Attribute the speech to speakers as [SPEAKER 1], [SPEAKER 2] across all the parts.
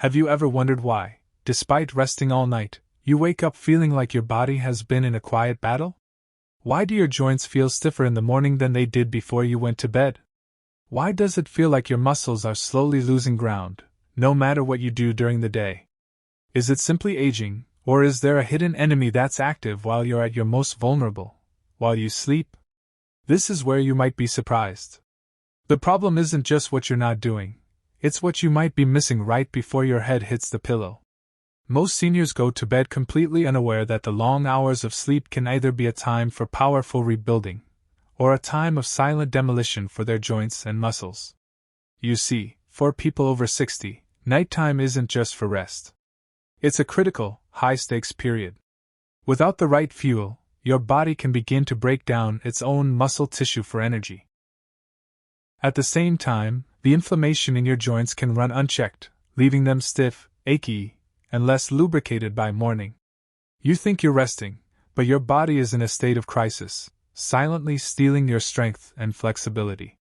[SPEAKER 1] Have you ever wondered why, despite resting all night, you wake up feeling like your body has been in a quiet battle? Why do your joints feel stiffer in the morning than they did before you went to bed? Why does it feel like your muscles are slowly losing ground, no matter what you do during the day? Is it simply aging, or is there a hidden enemy that's active while you're at your most vulnerable, while you sleep? This is where you might be surprised. The problem isn't just what you're not doing, it's what you might be missing right before your head hits the pillow. Most seniors go to bed completely unaware that the long hours of sleep can either be a time for powerful rebuilding, or a time of silent demolition for their joints and muscles. You see, for people over 60, nighttime isn't just for rest. It's a critical, high-stakes period. Without the right fuel, your body can begin to break down its own muscle tissue for energy. At the same time, the inflammation in your joints can run unchecked, leaving them stiff, achy, and less lubricated by morning. You think you're resting, but your body is in a state of crisis, silently stealing your strength and flexibility.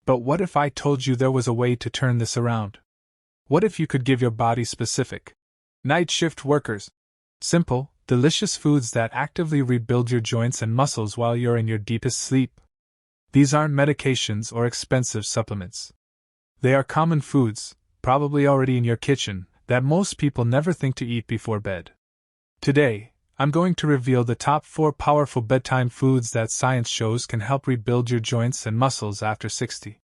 [SPEAKER 1] But what if I told you there was a way to turn this around? What if you could give your body specific night shift workers, simple, delicious foods that actively rebuild your joints and muscles while you're in your deepest sleep? These aren't medications or expensive supplements. They are common foods, probably already in your kitchen, that most people never think to eat before bed. Today, I'm going to reveal the top 4 powerful bedtime foods that science shows can help rebuild your joints and muscles after 60.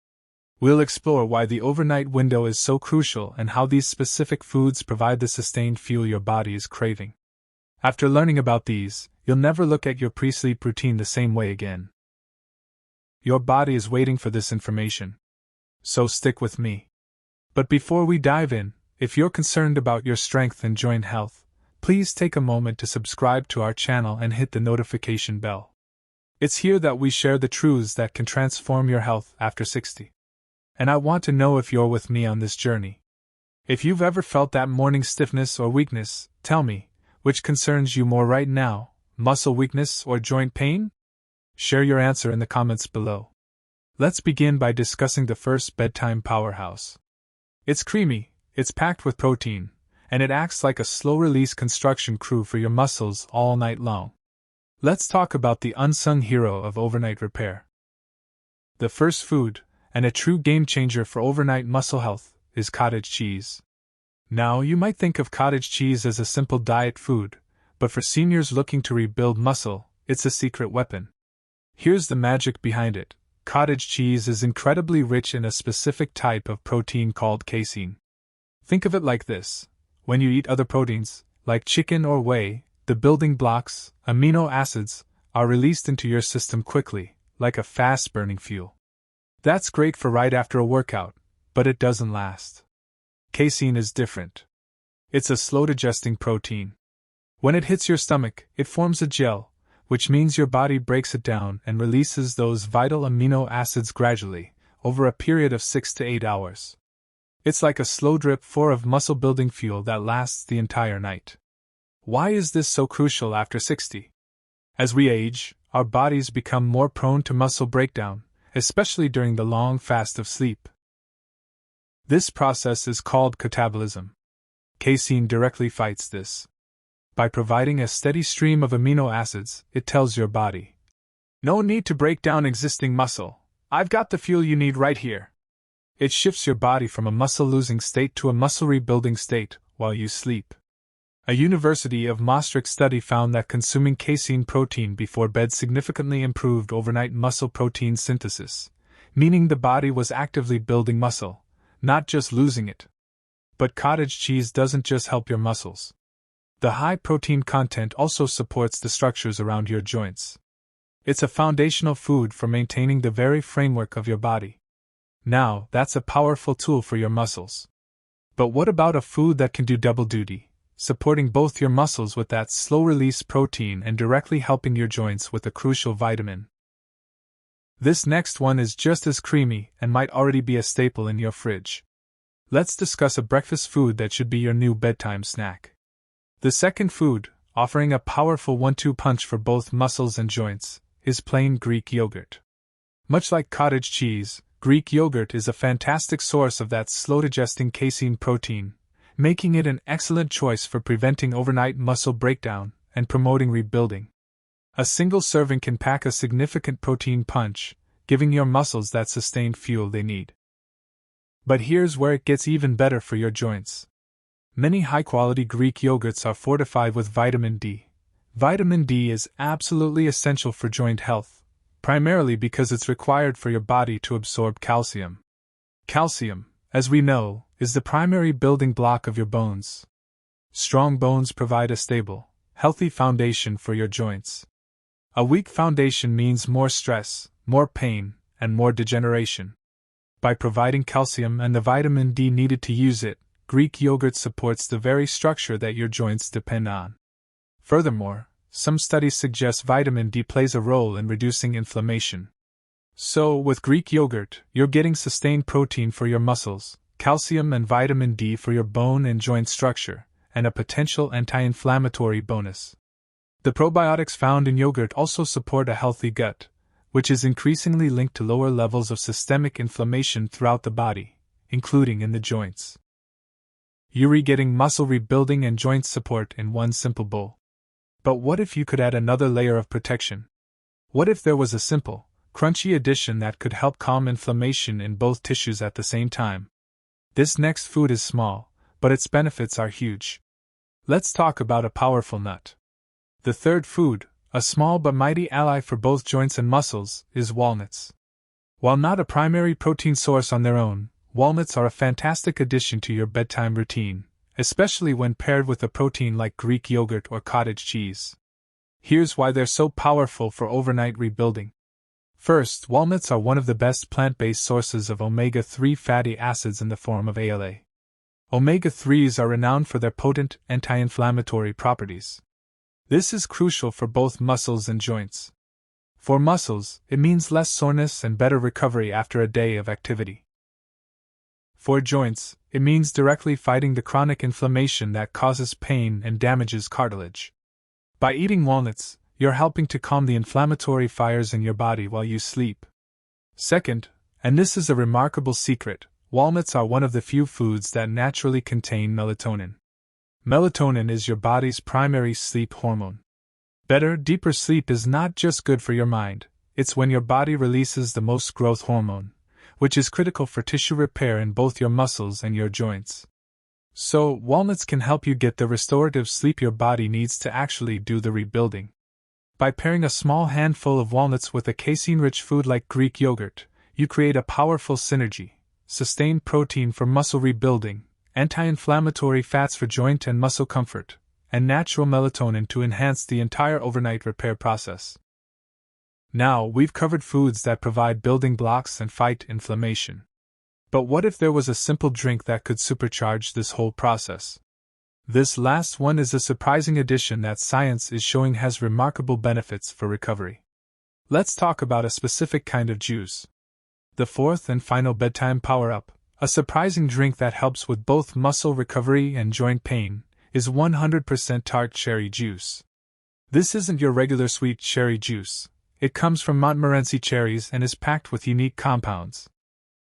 [SPEAKER 1] We'll explore why the overnight window is so crucial and how these specific foods provide the sustained fuel your body is craving. After learning about these, you'll never look at your pre-sleep routine the same way again. Your body is waiting for this information. So stick with me. But before we dive in, if you're concerned about your strength and joint health, please take a moment to subscribe to our channel and hit the notification bell. It's here that we share the truths that can transform your health after 60. And I want to know if you're with me on this journey. If you've ever felt that morning stiffness or weakness, tell me, which concerns you more right now, muscle weakness or joint pain? Share your answer in the comments below. Let's begin by discussing the first bedtime powerhouse. It's creamy, it's packed with protein, and it acts like a slow-release construction crew for your muscles all night long. Let's talk about the unsung hero of overnight repair. The first food, and a true game-changer for overnight muscle health, is cottage cheese. Now, you might think of cottage cheese as a simple diet food, but for seniors looking to rebuild muscle, it's a secret weapon. Here's the magic behind it. Cottage cheese is incredibly rich in a specific type of protein called casein. Think of it like this. When you eat other proteins, like chicken or whey, the building blocks, amino acids, are released into your system quickly, like a fast-burning fuel. That's great for right after a workout, but it doesn't last. Casein is different. It's a slow-digesting protein. When it hits your stomach, it forms a gel, which means your body breaks it down and releases those vital amino acids gradually, over a period of 6 to 8 hours. It's like a slow drip of muscle-building fuel that lasts the entire night. Why is this so crucial after 60? As we age, our bodies become more prone to muscle breakdown, especially during the long fast of sleep. This process is called catabolism. Casein directly fights this. By providing a steady stream of amino acids, it tells your body, no need to break down existing muscle, I've got the fuel you need right here. It shifts your body from a muscle-losing state to a muscle-rebuilding state while you sleep. A University of Maastricht study found that consuming casein protein before bed significantly improved overnight muscle protein synthesis, meaning the body was actively building muscle, not just losing it. But cottage cheese doesn't just help your muscles. The high protein content also supports the structures around your joints. It's a foundational food for maintaining the very framework of your body. Now, that's a powerful tool for your muscles. But what about a food that can do double duty, supporting both your muscles with that slow-release protein and directly helping your joints with a crucial vitamin? This next one is just as creamy and might already be a staple in your fridge. Let's discuss a breakfast food that should be your new bedtime snack. The second food, offering a powerful 1-2 punch for both muscles and joints, is plain Greek yogurt. Much like cottage cheese, Greek yogurt is a fantastic source of that slow-digesting casein protein, making it an excellent choice for preventing overnight muscle breakdown and promoting rebuilding. A single serving can pack a significant protein punch, giving your muscles that sustained fuel they need. But here's where it gets even better for your joints. Many high-quality Greek yogurts are fortified with vitamin D. Vitamin D is absolutely essential for joint health, primarily because it's required for your body to absorb calcium. Calcium, as we know, is the primary building block of your bones. Strong bones provide a stable, healthy foundation for your joints. A weak foundation means more stress, more pain, and more degeneration. By providing calcium and the vitamin D needed to use it, Greek yogurt supports the very structure that your joints depend on. Furthermore, some studies suggest vitamin D plays a role in reducing inflammation. So, with Greek yogurt, you're getting sustained protein for your muscles, calcium and vitamin D for your bone and joint structure, and a potential anti-inflammatory bonus. The probiotics found in yogurt also support a healthy gut, which is increasingly linked to lower levels of systemic inflammation throughout the body, including in the joints. You're getting muscle rebuilding and joint support in one simple bowl. But what if you could add another layer of protection? What if there was a simple, crunchy addition that could help calm inflammation in both tissues at the same time? This next food is small, but its benefits are huge. Let's talk about a powerful nut. The third food, a small but mighty ally for both joints and muscles, is walnuts. While not a primary protein source on their own, walnuts are a fantastic addition to your bedtime routine, especially when paired with a protein like Greek yogurt or cottage cheese. Here's why they're so powerful for overnight rebuilding. First, walnuts are one of the best plant-based sources of omega-3 fatty acids in the form of ALA. Omega-3s are renowned for their potent anti-inflammatory properties. This is crucial for both muscles and joints. For muscles, it means less soreness and better recovery after a day of activity. For joints, it means directly fighting the chronic inflammation that causes pain and damages cartilage. By eating walnuts, you're helping to calm the inflammatory fires in your body while you sleep. Second, and this is a remarkable secret, walnuts are one of the few foods that naturally contain melatonin. Melatonin is your body's primary sleep hormone. Better, deeper sleep is not just good for your mind, it's when your body releases the most growth hormone, which is critical for tissue repair in both your muscles and your joints. So, walnuts can help you get the restorative sleep your body needs to actually do the rebuilding. By pairing a small handful of walnuts with a casein-rich food like Greek yogurt, you create a powerful synergy: sustained protein for muscle rebuilding, anti-inflammatory fats for joint and muscle comfort, and natural melatonin to enhance the entire overnight repair process. Now, we've covered foods that provide building blocks and fight inflammation. But what if there was a simple drink that could supercharge this whole process? This last one is a surprising addition that science is showing has remarkable benefits for recovery. Let's talk about a specific kind of juice. The fourth and final bedtime power-up, a surprising drink that helps with both muscle recovery and joint pain, is 100% tart cherry juice. This isn't your regular sweet cherry juice. It comes from Montmorency cherries and is packed with unique compounds.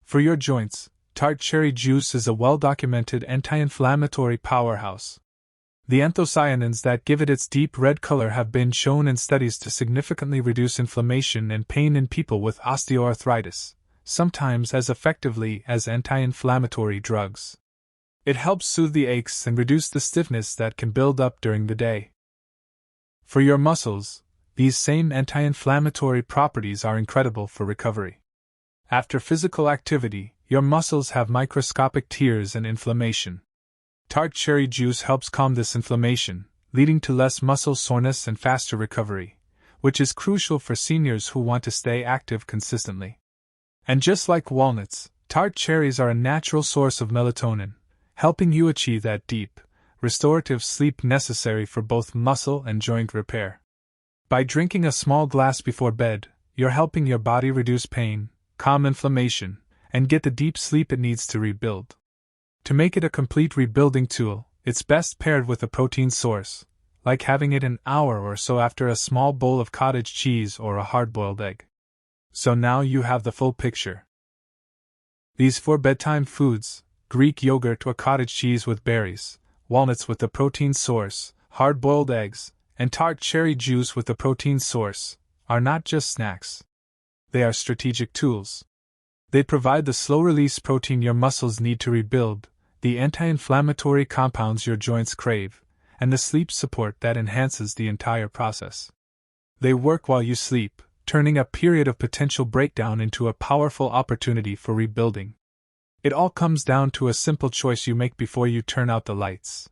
[SPEAKER 1] For your joints, tart cherry juice is a well-documented anti-inflammatory powerhouse. The anthocyanins that give it its deep red color have been shown in studies to significantly reduce inflammation and pain in people with osteoarthritis, sometimes as effectively as anti-inflammatory drugs. It helps soothe the aches and reduce the stiffness that can build up during the day. For your muscles, these same anti-inflammatory properties are incredible for recovery. After physical activity, your muscles have microscopic tears and inflammation. Tart cherry juice helps calm this inflammation, leading to less muscle soreness and faster recovery, which is crucial for seniors who want to stay active consistently. And just like walnuts, tart cherries are a natural source of melatonin, helping you achieve that deep, restorative sleep necessary for both muscle and joint repair. By drinking a small glass before bed, you're helping your body reduce pain, calm inflammation, and get the deep sleep it needs to rebuild. To make it a complete rebuilding tool, it's best paired with a protein source, like having it an hour or so after a small bowl of cottage cheese or a hard-boiled egg. So now you have the full picture. These 4 bedtime foods, Greek yogurt or cottage cheese with berries, walnuts with the protein source, hard-boiled eggs, and tart cherry juice with the protein source, are not just snacks. They are strategic tools. They provide the slow-release protein your muscles need to rebuild, the anti-inflammatory compounds your joints crave, and the sleep support that enhances the entire process. They work while you sleep, turning a period of potential breakdown into a powerful opportunity for rebuilding. It all comes down to a simple choice you make before you turn out the lights.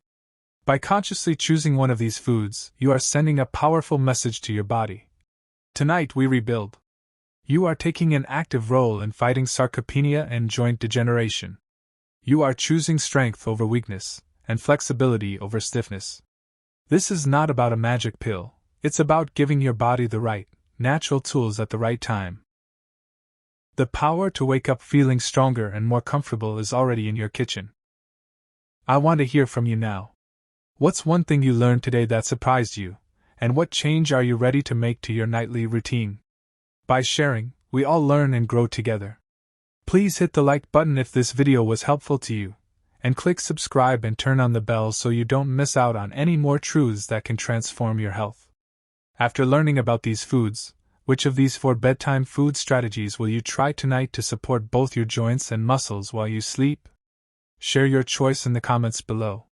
[SPEAKER 1] By consciously choosing one of these foods, you are sending a powerful message to your body. Tonight we rebuild. You are taking an active role in fighting sarcopenia and joint degeneration. You are choosing strength over weakness, and flexibility over stiffness. This is not about a magic pill, it's about giving your body the right, natural tools at the right time. The power to wake up feeling stronger and more comfortable is already in your kitchen. I want to hear from you now. What's one thing you learned today that surprised you, and what change are you ready to make to your nightly routine? By sharing, we all learn and grow together. Please hit the like button if this video was helpful to you, and click subscribe and turn on the bell so you don't miss out on any more truths that can transform your health. After learning about these foods, which of these 4 bedtime food strategies will you try tonight to support both your joints and muscles while you sleep? Share your choice in the comments below.